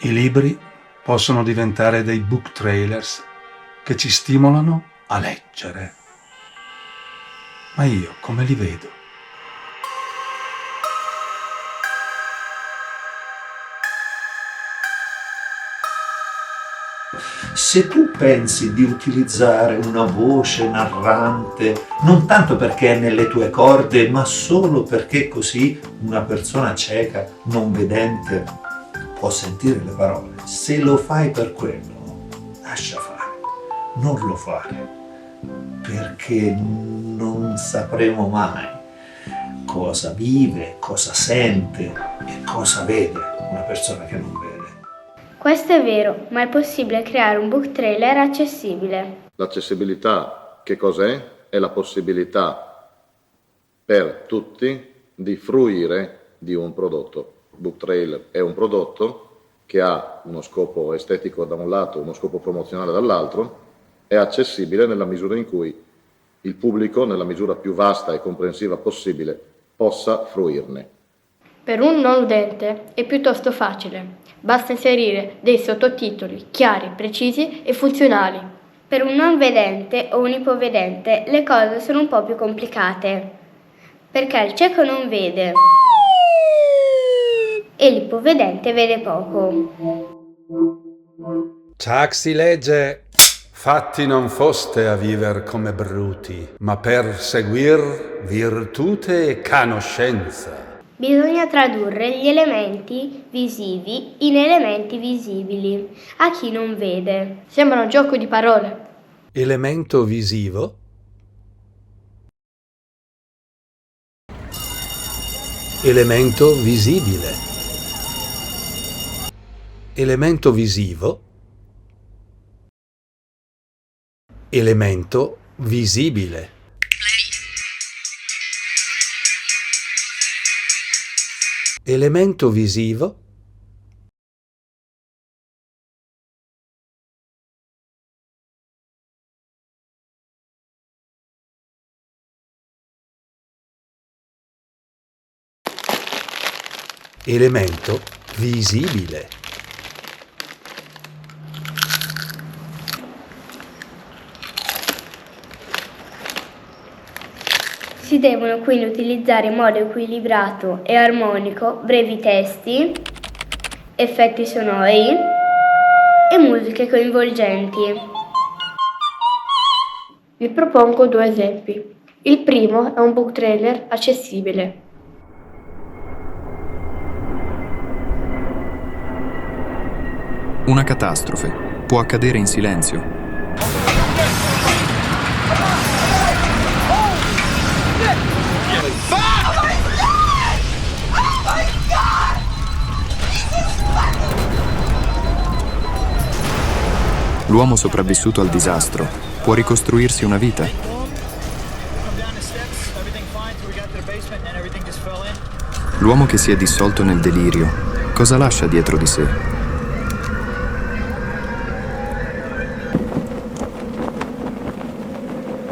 I libri possono diventare dei book trailers che ci stimolano a leggere. Ma io come li vedo? Se tu pensi di utilizzare una voce narrante, non tanto perché è nelle tue corde, ma solo perché così una persona cieca, non vedente, può sentire le parole, se lo fai per quello, lascia fare, non lo fare, perché non sapremo mai cosa vive, cosa sente e cosa vede una persona che non vede. Questo è vero, ma è possibile creare un book trailer accessibile. L'accessibilità che cos'è? È la possibilità per tutti di fruire di un prodotto. Book trailer è un prodotto che ha uno scopo estetico da un lato, uno scopo promozionale dall'altro, è accessibile nella misura in cui il pubblico, nella misura più vasta e comprensiva possibile, possa fruirne. Per un non udente è piuttosto facile. Basta inserire dei sottotitoli chiari, precisi e funzionali. Per un non vedente o un ipovedente le cose sono un po' più complicate, perché il cieco non vede e l'ipovedente vede poco. Ciaxi legge: fatti non foste a viver come bruti, ma per seguir virtute e conoscenza. Bisogna tradurre gli elementi visivi in elementi visibili a chi non vede. Sembra un gioco di parole. Elemento visivo. Elemento visibile. Elemento visivo. Elemento visibile. Elemento visivo. Elemento visibile. Si devono quindi utilizzare in modo equilibrato e armonico brevi testi, effetti sonori e musiche coinvolgenti. Vi propongo 2 esempi. Il primo è un book trailer accessibile. Una catastrofe può accadere in silenzio. L'uomo sopravvissuto al disastro può ricostruirsi una vita. L'uomo che si è dissolto nel delirio, cosa lascia dietro di sé?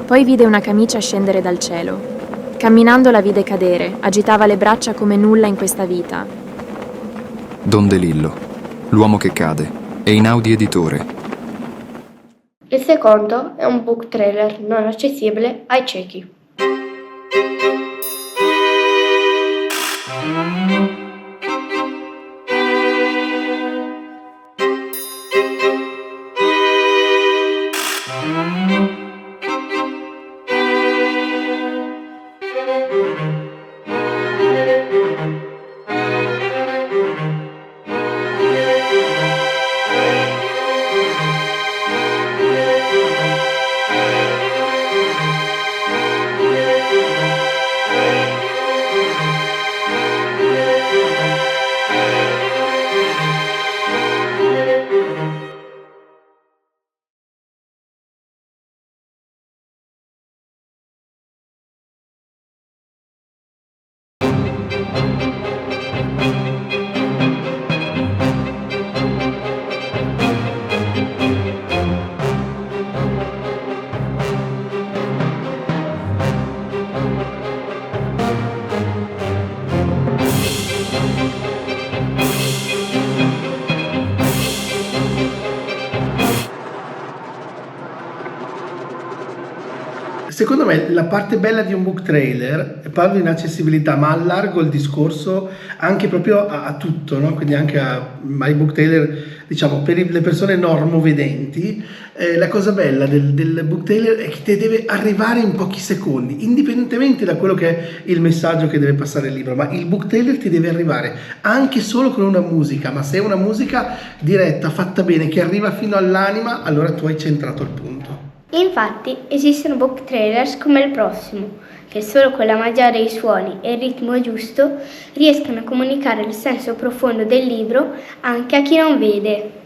Poi vide una camicia scendere dal cielo. Camminando la vide cadere, agitava le braccia come nulla in questa vita. Don DeLillo, l'uomo che cade, è in Audi Editore. Il secondo è un book trailer non accessibile ai ciechi. secondo me la parte bella di un book trailer, parlo di inaccessibilità, ma allargo il discorso anche proprio a tutto, no? Quindi anche ai book trailer, diciamo, per le persone normovedenti. La cosa bella del book trailer è che ti deve arrivare in pochi secondi, indipendentemente da quello che è il messaggio che deve passare il libro, ma il book trailer ti deve arrivare anche solo con una musica, ma se è una musica diretta, fatta bene, che arriva fino all'anima, allora tu hai centrato il punto. Infatti esistono book trailers come il prossimo, che solo con la magia dei suoni e il ritmo giusto riescono a comunicare il senso profondo del libro anche a chi non vede.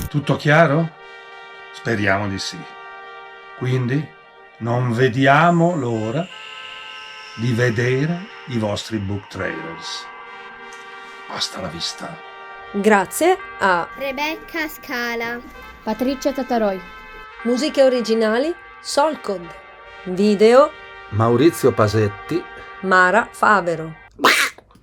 Tutto chiaro? Speriamo di sì. Quindi non vediamo l'ora di vedere i vostri book trailers. Hasta la vista. Grazie a Rebecca Scala, Patrizia Tataroi, musiche originali Solcod, video Maurizio Pasetti, Mara Favero.